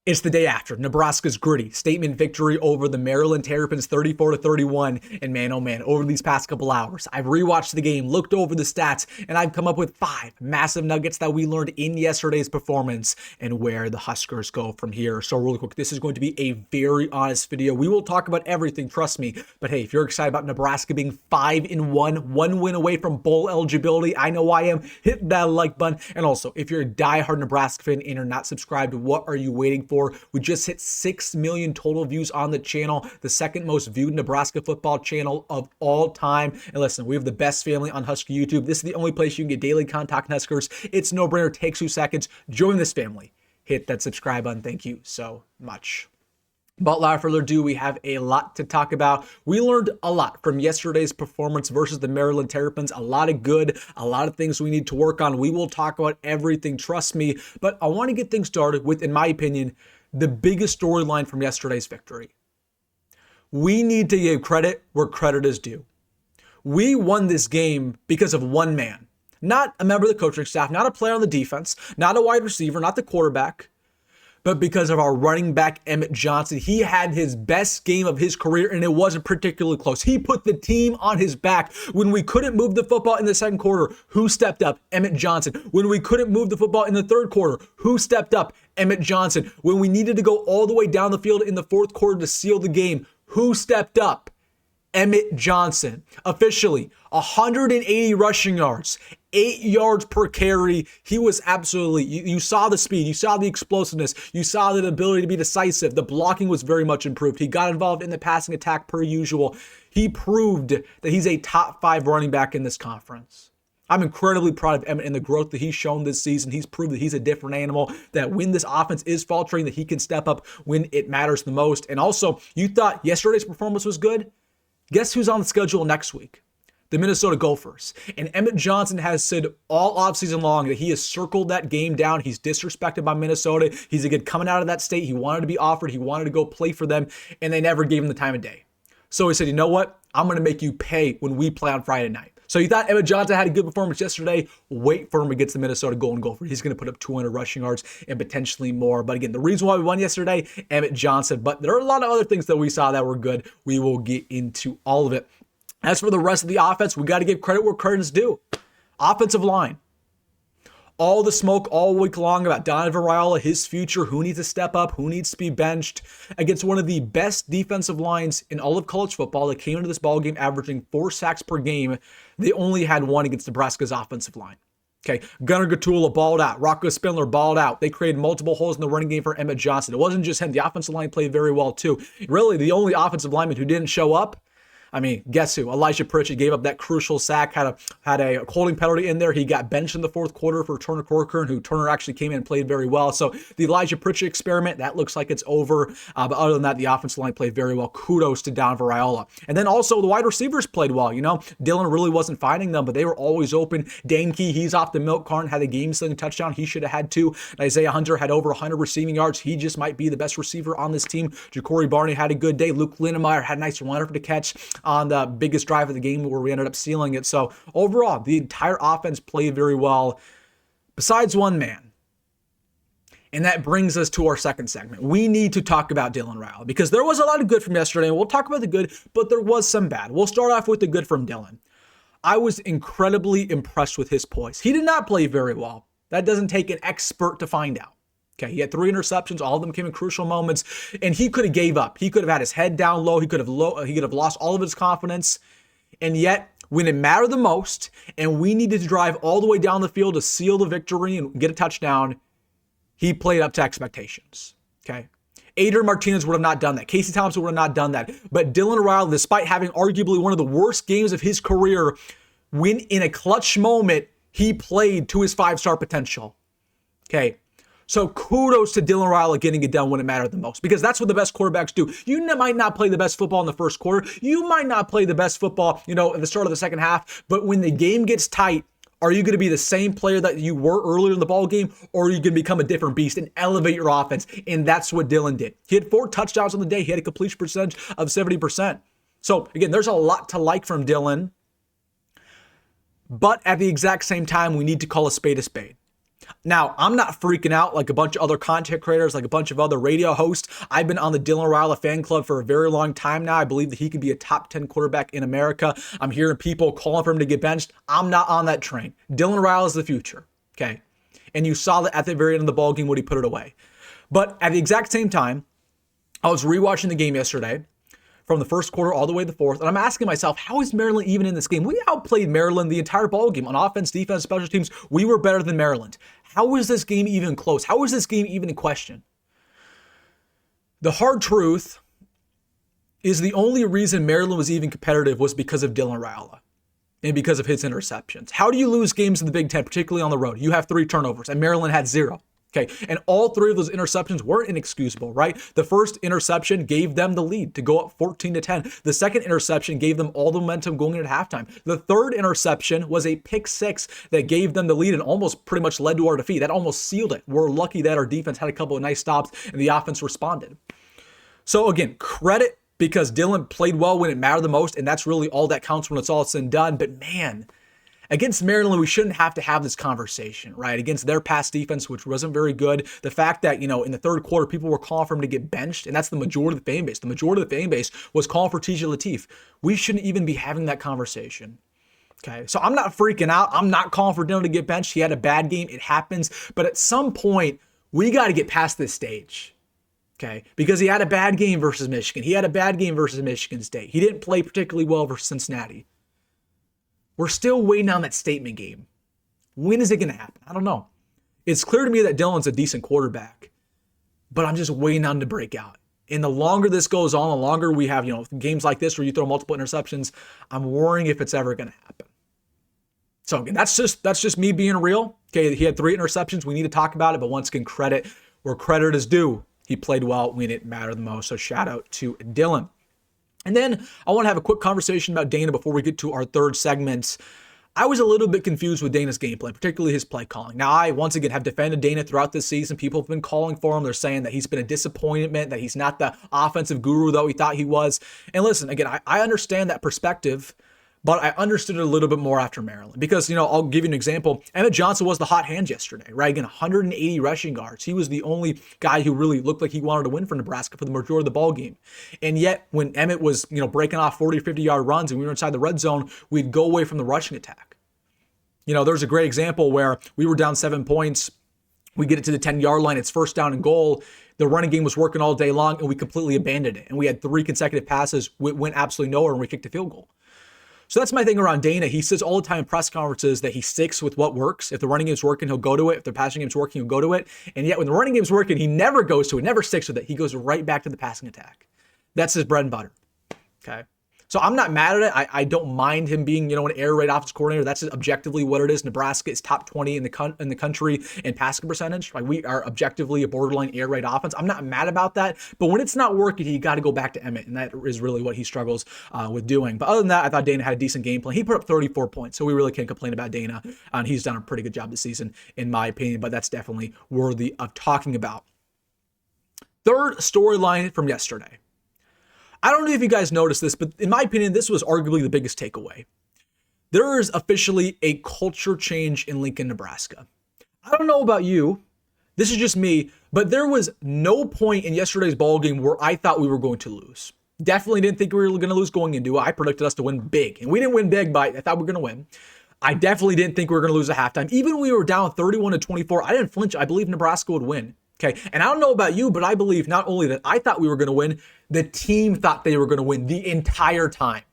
It's the day after Nebraska's gritty statement victory over the Maryland Terrapins 34-31. And man, oh man, over these past couple hours, I've rewatched the game, looked over the stats, and I've come up with 5 massive nuggets that we learned in yesterday's performance and where the Huskers go from here. So really quick, this is going to be a very honest video. We will talk about everything, trust me. But hey, if you're excited about Nebraska being 5-1, 1 win away from bowl eligibility, I know I am. Hit that like button. And also, if you're a diehard Nebraska fan and are not subscribed, what are you waiting for? We just hit 6 million total views on the channel, the second most viewed Nebraska football channel of all time. And listen, we have the best family on Husker YouTube. This is the only place you can get daily contact on Huskers. It's no brainer, takes 2 seconds. Join this family. Hit that subscribe button. Thank you so much. But without further ado, we have a lot to talk about. We learned a lot from yesterday's performance versus the Maryland Terrapins. A lot of good, a lot of things we need to work on. We will talk about everything, trust me. But I want to get things started with, in my opinion, the biggest storyline from yesterday's victory. We need to give credit where credit is due. We won this game because of one man. Not a member of the coaching staff, not a player on the defense, not a wide receiver, not the quarterback, but because of our running back, Emmett Johnson. He had his best game of his career, and it wasn't particularly close. He put the team on his back. When we couldn't move the football in the second quarter, who stepped up? Emmett Johnson. When we couldn't move the football in the third quarter, who stepped up? Emmett Johnson. When we needed to go all the way down the field in the fourth quarter to seal the game, who stepped up? Emmett Johnson. Officially, 180 rushing yards, 8 yards per carry. He was absolutely, you saw the speed, you saw the explosiveness, you saw the ability to be decisive. The blocking was very much improved. He got involved in the passing attack per usual. He proved that he's a top 5 running back in this conference. I'm incredibly proud of Emmett and the growth that he's shown this season. He's proved that he's a different animal, that when this offense is faltering, that he can step up when it matters the most. And also, you thought yesterday's performance was good? Guess who's on the schedule next week? The Minnesota Gophers. And Emmett Johnson has said all offseason long that he has circled that game down. He's disrespected by Minnesota. He's a kid coming out of that state. He wanted to be offered. He wanted to go play for them, and they never gave him the time of day. So he said, you know what? I'm going to make you pay when we play on Friday night. So you thought Emmett Johnson had a good performance yesterday. Wait for him against the Minnesota Golden Gophers. He's going to put up 200 rushing yards and potentially more. But again, the reason why we won yesterday, Emmett Johnson. But there are a lot of other things that we saw that were good. We will get into all of it. As for the rest of the offense, we got to give credit where credit is due. Offensive line. All the smoke all week long about Raiola, his future, who needs to step up, who needs to be benched, against one of the best defensive lines in all of college football that came into this ballgame averaging 4 sacks per game. They only had 1 against Nebraska's offensive line. Okay, Gunnar Gatula balled out. Rocco Spindler balled out. They created multiple holes in the running game for Emmett Johnson. It wasn't just him. The offensive line played very well too. Really, the only offensive lineman who didn't show up, I mean, guess who? Elijah Pritchett gave up that crucial sack, had a holding penalty in there. He got benched in the fourth quarter for Turner Corcoran, who Turner actually came in and played very well. So the Elijah Pritchett experiment, that looks like it's over. But other than that, the offensive line played very well. Kudos to Raiola. And then also the wide receivers played well. You know, Dylan really wasn't finding them, but they were always open. Dane, he's off the milk carton, had a game-sealing touchdown. He should have had 2. Nyziah Hunter had over 100 receiving yards. He just might be the best receiver on this team. Jacory Barney had a good day. Luke Lindenmeyer had a nice runner to catch on the biggest drive of the game where we ended up sealing it. So overall, the entire offense played very well, besides one man. And that brings us to our second segment. We need to talk about Dylan Raiola because there was a lot of good from yesterday. We'll talk about the good, but there was some bad. We'll start off with the good from Dylan. I was incredibly impressed with his poise. He did not play very well. That doesn't take an expert to find out. Okay, he had 3 interceptions. All of them came in crucial moments, and he could have gave up. He could have had his head down low. He could have lost all of his confidence. And yet, when it mattered the most, and we needed to drive all the way down the field to seal the victory and get a touchdown, he played up to expectations. Okay, Adrian Martinez would have not done that. Casey Thompson would have not done that. But Dylan Raiola, despite having arguably one of the worst games of his career, when in a clutch moment, he played to his 5-star potential. Okay. So kudos to Dylan Raiola getting it done when it mattered the most, because that's what the best quarterbacks do. You might not play the best football in the first quarter. You might not play the best football, at the start of the second half. But when the game gets tight, are you going to be the same player that you were earlier in the ball game, or are you going to become a different beast and elevate your offense? And that's what Dylan did. He had 4 touchdowns on the day. He had a completion percentage of 70%. So again, there's a lot to like from Dylan. But at the exact same time, we need to call a spade a spade. Now, I'm not freaking out like a bunch of other content creators, like a bunch of other radio hosts. I've been on the Dylan Raiola fan club for a very long time now. I believe that he could be a top 10 quarterback in America. I'm hearing people calling for him to get benched. I'm not on that train. Dylan Raiola is the future, okay? And you saw that at the very end of the ballgame when he put it away. But at the exact same time, I was rewatching the game yesterday from the first quarter all the way to the fourth, and I'm asking myself, how is Maryland even in this game? We outplayed Maryland the entire ballgame on offense, defense, special teams. We were better than Maryland. How is this game even close? How is this game even in question? The hard truth is the only reason Maryland was even competitive was because of Dylan Raiola and because of his interceptions. How do you lose games in the Big Ten, particularly on the road? You have 3 turnovers, and Maryland had 0. Okay, and all 3 of those interceptions weren't inexcusable, right? The first interception gave them the lead to go up 14-10. The second interception gave them all the momentum going into halftime. The third interception was a pick 6 that gave them the lead and almost pretty much led to our defeat. That almost sealed it. We're lucky that our defense had a couple of nice stops and the offense responded. So again, credit because Dylan played well when it mattered the most, and that's really all that counts when it's all said and done. But man, against Maryland, we shouldn't have to have this conversation, right? Against their pass defense, which wasn't very good. The fact that, in the third quarter, people were calling for him to get benched, and that's the majority of the fan base. The majority of the fan base was calling for TJ Lateef. We shouldn't even be having that conversation. Okay, so I'm not freaking out. I'm not calling for Dylan to get benched. He had a bad game. It happens. But at some point, we got to get past this stage. Okay, because he had a bad game versus Michigan. He had a bad game versus Michigan State. He didn't play particularly well versus Cincinnati. We're still waiting on that statement game. When is it going to happen? I don't know. It's clear to me that Dylan's a decent quarterback, but I'm just waiting on him to break out. And the longer this goes on, the longer we have, games like this where you throw multiple interceptions, I'm worrying if it's ever going to happen. So again, that's just me being real. Okay, he had 3 interceptions. We need to talk about it, but once again, credit where credit is due. He played well when it mattered the most. So shout out to Dylan. And then I want to have a quick conversation about Dana before we get to our third segment. I was a little bit confused with Dana's gameplay, particularly his play calling. Now, I, once again, have defended Dana throughout this season. People have been calling for him. They're saying that he's been a disappointment, that he's not the offensive guru that we thought he was. And listen, again, I understand that perspective, but I understood it a little bit more after Maryland. Because, I'll give you an example. Emmett Johnson was the hot hand yesterday, right? Again, 180 rushing yards. He was the only guy who really looked like he wanted to win for Nebraska for the majority of the ball game. And yet, when Emmett was, breaking off 40 or 50-yard runs and we were inside the red zone, we'd go away from the rushing attack. There's a great example where we were down 7 points. We get it to the 10-yard line. It's first down and goal. The running game was working all day long, and we completely abandoned it. And we had 3 consecutive passes. We went absolutely nowhere, and we kicked a field goal. So that's my thing around Dana. He says all the time in press conferences that he sticks with what works. If the running game's working, he'll go to it. If the passing game's working, he'll go to it. And yet when the running game's working, he never goes to it, never sticks with it. He goes right back to the passing attack. That's his bread and butter. Okay. So I'm not mad at it. I don't mind him being, an air raid offensive coordinator. That's objectively what it is. Nebraska is top 20 in the country in passing percentage. Like, we are objectively a borderline air raid offense. I'm not mad about that. But when it's not working, you got to go back to Emmett, and that is really what he struggles with doing. But other than that, I thought Dana had a decent game plan. He put up 34 points, so we really can't complain about Dana. And he's done a pretty good job this season, in my opinion. But that's definitely worthy of talking about. Third storyline from yesterday. I don't know if you guys noticed this, but in my opinion, this was arguably the biggest takeaway. There is officially a culture change in Lincoln, Nebraska. I don't know about you. This is just me, but there was no point in yesterday's ball game where I thought we were going to lose. Definitely didn't think we were going to lose going into it. I predicted us to win big, and we didn't win big, but I thought we were going to win. I definitely didn't think we were going to lose at halftime. Even when we were down 31-24, I didn't flinch. I believe Nebraska would win. Okay, and I don't know about you, but I believe not only that I thought we were going to win, the team thought they were going to win the entire time.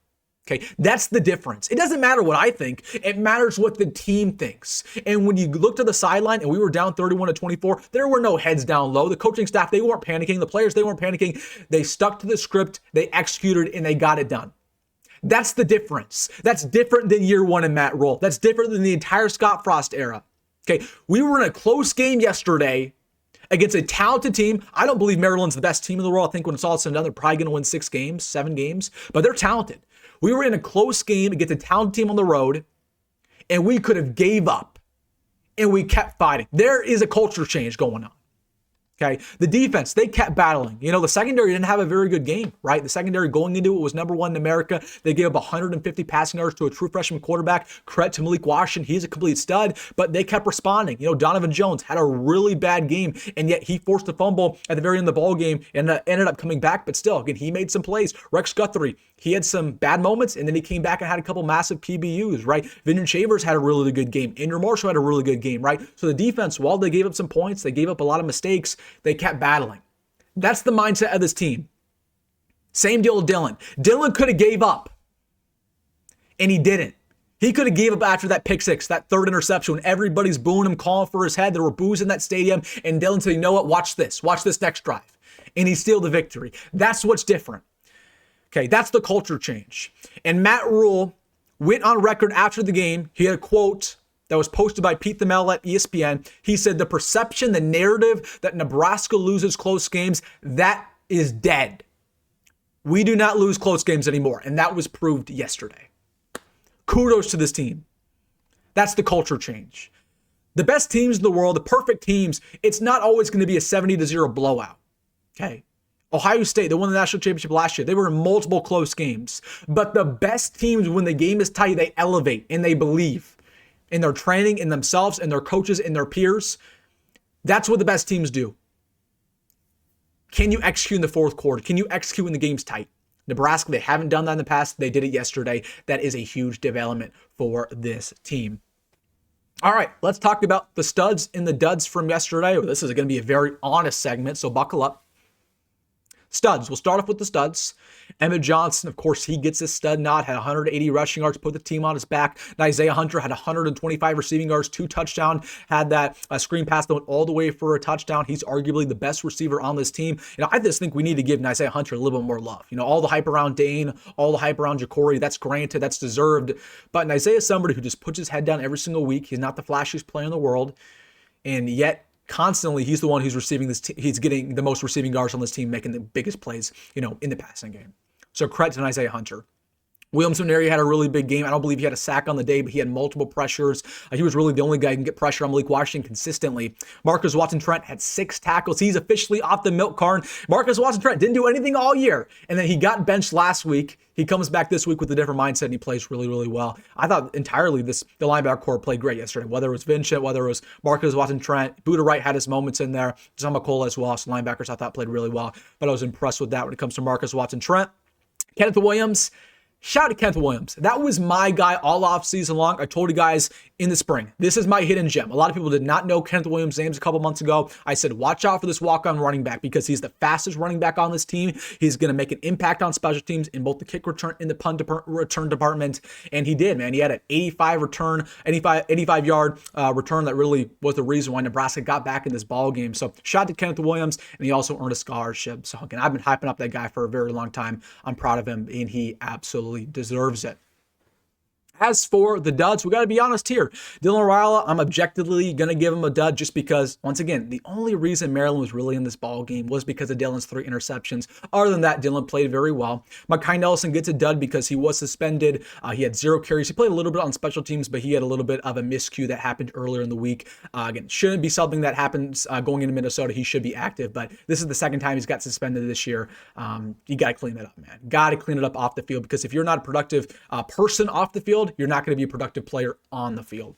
Okay, that's the difference. It doesn't matter what I think. It matters what the team thinks. And when you look to the sideline and we were down 31-24, there were no heads down low. The coaching staff, they weren't panicking. The players, they weren't panicking. They stuck to the script, they executed, and they got it done. That's the difference. That's different than year one in Matt Rule. That's different than the entire Scott Frost era. Okay, we were in a close game yesterday against a talented team. I don't believe Maryland's the best team in the world. I think when it's all said and done, they're probably going to win 6 games, 7 games, but they're talented. We were in a close game against a talented team on the road, and we could have gave up, and we kept fighting. There is a culture change going on. Okay, the defense, they kept battling. The secondary didn't have a very good game, right? The secondary going into it was number one in America. They gave up 150 passing yards to a true freshman quarterback. Credit to Malik Washington. He's a complete stud, but they kept responding. Donovan Jones had a really bad game, and yet he forced a fumble at the very end of the ball game and ended up coming back, but still, again, he made some plays. Rex Guthrie, he had some bad moments, and then he came back and had a couple massive PBUs, right? Vineyard Shavers had a really good game. Andrew Marshall had a really good game, right? So the defense, while they gave up some points, they gave up a lot of mistakes, they kept battling. That's the mindset of this team. Same deal with Dylan. Dylan could have gave up, and he didn't. He could have gave up after that pick six, that third interception, when everybody's booing him, calling for his head. There were boos in that stadium, and Dylan said, you know what, watch this next drive. And he steal the victory. That's what's different. Okay, that's the culture change. And Matt Rule went on record after the game. He had a quote that was posted by Pete Thamel at ESPN. He said, the perception, the narrative that Nebraska loses close games, that is dead. We do not lose close games anymore. And that was proved yesterday. Kudos to this team. That's the culture change. The best teams in the world, the perfect teams, it's not always going to be a 70-0 blowout. Okay. Ohio State, they won the national championship last year. They were in multiple close games. But the best teams, when the game is tight, they elevate and they believe in their training, in themselves, in their coaches, in their peers. That's what the best teams do. Can you execute in the fourth quarter? Can you execute when the game's tight? Nebraska, they haven't done that in the past. They did it yesterday. That is a huge development for this team. All right, let's talk about the studs and the duds from yesterday. This is going to be a very honest segment, so buckle up. Studs. We'll start off with the studs. Emmett Johnson, of course, he gets his stud nod, had 180 rushing yards, put the team on his back. Nyziah Hunter had 125 receiving yards, 2 touchdowns, had that screen pass that went all the way for a touchdown. He's arguably the best receiver on this team. I just think we need to give Nyziah Hunter a little bit more love. All the hype around Dane, all the hype around Jacory, that's granted, that's deserved. But Nyziah is somebody who just puts his head down every single week. He's not the flashiest player in the world, and yet constantly, he's the one who's receiving this. He's getting the most receiving yards on this team, making the biggest plays, in the passing game. So credit to Nyziah Hunter. Williamson area had a really big game. I don't believe he had a sack on the day, but he had multiple pressures. He was really the only guy who can get pressure on Malik Washington consistently. Marcus Watson-Trent had 6 tackles. He's officially off the milk carton. Marcus Watson-Trent didn't do anything all year, and then he got benched last week. He comes back this week with a different mindset, and he plays really, really well. I thought entirely the linebacker core played great yesterday, whether it was Vincent, whether it was Marcus Watson-Trent. Buda Wright had his moments in there. Zamakola as well. So linebackers I thought played really well, but I was impressed with that when it comes to Marcus Watson-Trent. Kenneth Williams. Shout out to Kenneth Williams. That was my guy all off season long. I told you guys in the spring, this is my hidden gem. A lot of people did not know Kenneth Williams' names a couple months ago. I said, watch out for this walk-on running back because he's the fastest running back on this team. He's going to make an impact on special teams in both the kick return and the punt return department. And he did, man. He had an 85-yard return that really was the reason why Nebraska got back in this ball game. So shout out to Kenneth Williams, and he also earned a scholarship. So again, I've been hyping up that guy for a very long time. I'm proud of him, and he absolutely deserves it. As for the duds, we got to be honest here. Dylan Raiola, I'm objectively going to give him a dud just because, once again, the only reason Maryland was really in this ball game was because of Dylan's 3 interceptions. Other than that, Dylan played very well. Mekhi Nelson gets a dud because he was suspended. He had 0 carries. He played a little bit on special teams, but he had a little bit of a miscue that happened earlier in the week. Again, shouldn't be something that happens going into Minnesota. He should be active, but this is the second time he's got suspended this year. You got to clean that up, man. Got to clean it up off the field because if you're not a productive person off the field, you're not going to be a productive player on the field.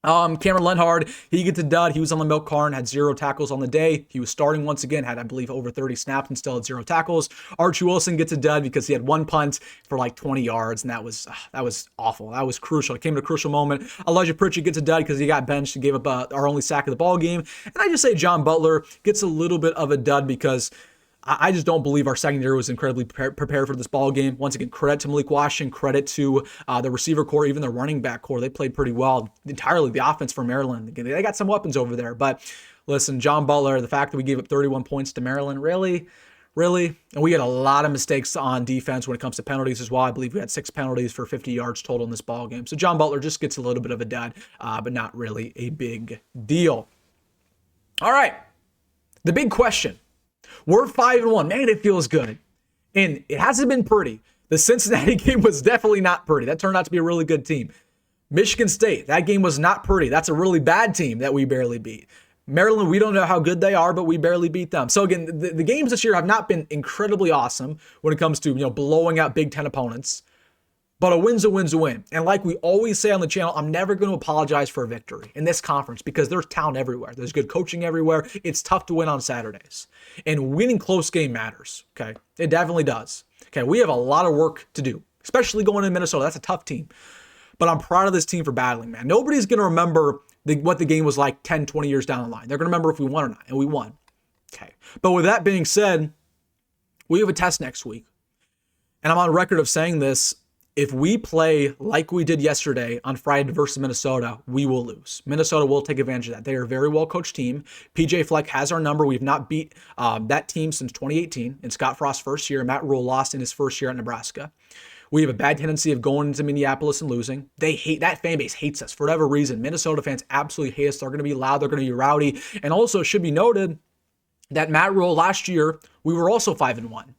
Cameron Lenhard, he gets a dud. He was on the milk carton, had 0 tackles on the day. He was starting once again, had, I believe, over 30 snaps and still had 0 tackles. Archie Wilson gets a dud because he had 1 punt for like 20 yards, and that was awful. That was crucial. It came at a crucial moment. Elijah Pritchett gets a dud because he got benched and gave up our only sack of the ball game. And I just say John Butler gets a little bit of a dud because I just don't believe our secondary was incredibly prepared for this ball game. Once again, credit to Malik Washington, credit to the receiver core, even the running back core. They played pretty well. Entirely the offense for Maryland. They got some weapons over there. But listen, John Butler, the fact that we gave up 31 points to Maryland, really? And we had a lot of mistakes on defense when it comes to penalties as well. I believe we had 6 penalties for 50 yards total in this ball game. So John Butler just gets a little bit of a dud, but not really a big deal. All right, the big question. We're 5-1. Man, it feels good. And it hasn't been pretty. The Cincinnati game was definitely not pretty. That turned out to be a really good team. Michigan State, that game was not pretty. That's a really bad team that we barely beat. Maryland, we don't know how good they are, but we barely beat them. So again, the games this year have not been incredibly awesome when it comes to, blowing out Big Ten opponents. But a win's a win's a win. And like we always say on the channel, I'm never going to apologize for a victory in this conference because there's talent everywhere. There's good coaching everywhere. It's tough to win on Saturdays. And winning close game matters, okay? It definitely does. Okay, we have a lot of work to do, especially going in Minnesota. That's a tough team. But I'm proud of this team for battling, man. Nobody's going to remember what the game was like 10, 20 years down the line. They're going to remember if we won or not, and we won. Okay. But with that being said, we have a test next week. And I'm on record of saying this. If we play like we did yesterday on Friday versus Minnesota, we will lose. Minnesota will take advantage of that. They are a very well-coached team. PJ Fleck has our number. We've not beat that team since 2018 in Scott Frost's first year. Matt Rhule lost in his first year at Nebraska. We have a bad tendency of going into Minneapolis and losing. That fan base hates us for whatever reason. Minnesota fans absolutely hate us. They're going to be loud. They're going to be rowdy. And also, it should be noted that Matt Rhule last year, we were also 5-1.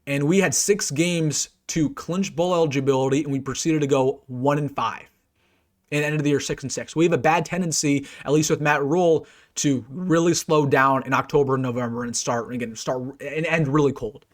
And we had 6 games to clinch bowl eligibility, and we proceeded to go 1-5 and ended the year 6-6. We have a bad tendency, at least with Matt Rhule, to really slow down in October and November and start and end really cold.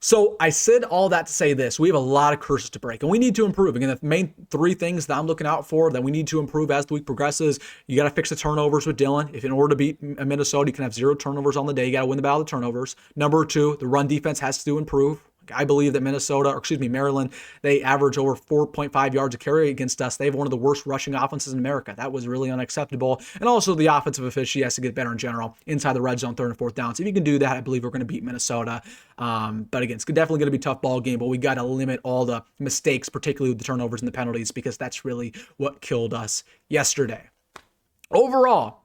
So I said all that to say this. We have a lot of curses to break, and we need to improve. Again, the main 3 things that I'm looking out for that we need to improve as the week progresses, you got to fix the turnovers with Dylan. If in order to beat Minnesota, you can have 0 turnovers on the day. You got to win the battle of the turnovers. Number 2, the run defense has to improve. I believe that Maryland, they average over 4.5 yards a carry against us. They have one of the worst rushing offenses in America. That was really unacceptable. And also the offensive efficiency has to get better in general inside the red zone, 3rd and 4th downs. If you can do that, I believe we're going to beat Minnesota. But again, it's definitely going to be a tough ball game, but we got to limit all the mistakes, particularly with the turnovers and the penalties, because that's really what killed us yesterday. Overall,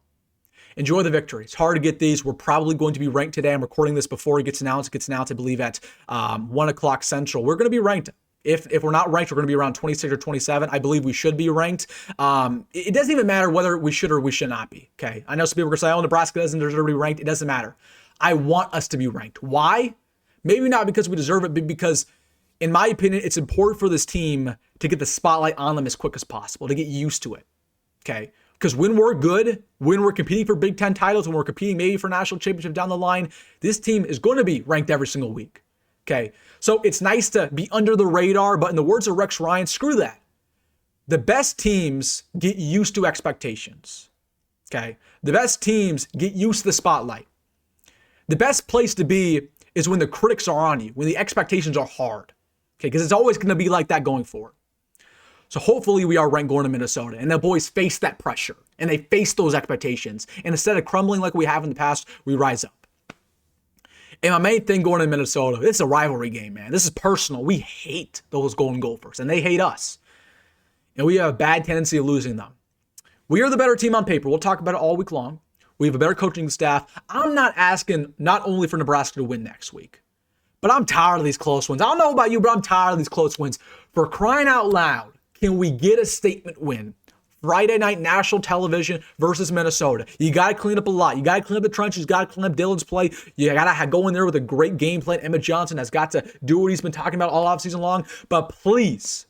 enjoy the victory. It's hard to get these. We're probably going to be ranked today. I'm recording this before it gets announced. It gets announced, I believe, at 1 o'clock Central. We're going to be ranked. If we're not ranked, we're going to be around 26 or 27. I believe we should be ranked. It doesn't even matter whether we should or we should not be. Okay. I know some people are going to say, oh, Nebraska doesn't deserve to be ranked. It doesn't matter. I want us to be ranked. Why? Maybe not because we deserve it, but because, in my opinion, it's important for this team to get the spotlight on them as quick as possible, to get used to it. Okay. Because when we're good, when we're competing for Big Ten titles, when we're competing maybe for national championship down the line, this team is going to be ranked every single week. Okay. So it's nice to be under the radar, but in the words of Rex Ryan, screw that. The best teams get used to expectations. Okay. The best teams get used to the spotlight. The best place to be is when the critics are on you, when the expectations are hard. Okay. Because it's always going to be like that going forward. So hopefully we are ranked going to Minnesota, and the boys face that pressure and they face those expectations. And instead of crumbling like we have in the past, we rise up. And my main thing going to Minnesota, this is a rivalry game, man. This is personal. We hate those Golden Gophers, and they hate us. And we have a bad tendency of losing them. We are the better team on paper. We'll talk about it all week long. We have a better coaching staff. I'm not asking not only for Nebraska to win next week, but I'm tired of these close wins. I don't know about you, but I'm tired of these close wins. For crying out loud, can we get a statement win? Friday night national television versus Minnesota. You got to clean up a lot. You got to clean up the trenches. You got to clean up Dylan's play. You got to go in there with a great game plan. Emmett Johnson has got to do what he's been talking about all offseason long. But please,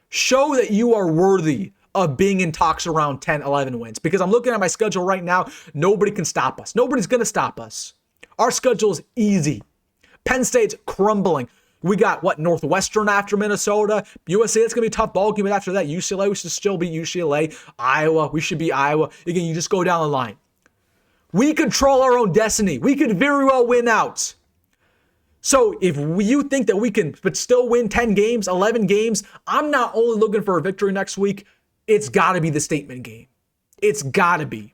show that you are worthy of being in talks around 10, 11 wins. Because I'm looking at my schedule right now. Nobody can stop us. Nobody's going to stop us. Our schedule is easy. Penn State's crumbling. We got, Northwestern after Minnesota. USA, it's going to be a tough ball game. But after that, UCLA, we should still beat UCLA. Iowa, we should beat Iowa. Again, you just go down the line. We control our own destiny. We could very well win out. So if you think that we can but still win 10 games, 11 games, I'm not only looking for a victory next week. It's got to be the statement game. It's got to be.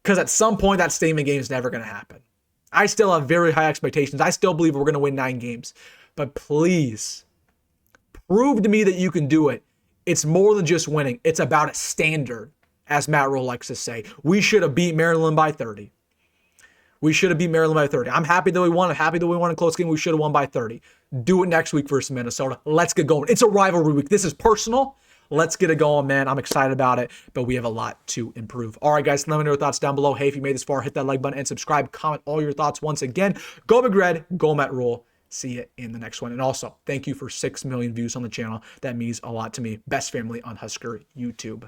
Because at some point, that statement game is never going to happen. I still have very high expectations. I still believe we're going to win 9 games. But please, prove to me that you can do it. It's more than just winning. It's about a standard, as Matt Rhule likes to say. We should have beat Maryland by 30. We should have beat Maryland by 30. I'm happy that we won. I'm happy that we won a close game. We should have won by 30. Do it next week versus Minnesota. Let's get going. It's a rivalry week. This is personal. Let's get it going, man. I'm excited about it, but we have a lot to improve. All right, guys, let me know your thoughts down below. Hey, if you made this far, hit that like button and subscribe. Comment all your thoughts once again. Go Big Red. Go Matt Rhule. See you in the next one. And also, thank you for 6 million views on the channel. That means a lot to me. Best family on Husker YouTube.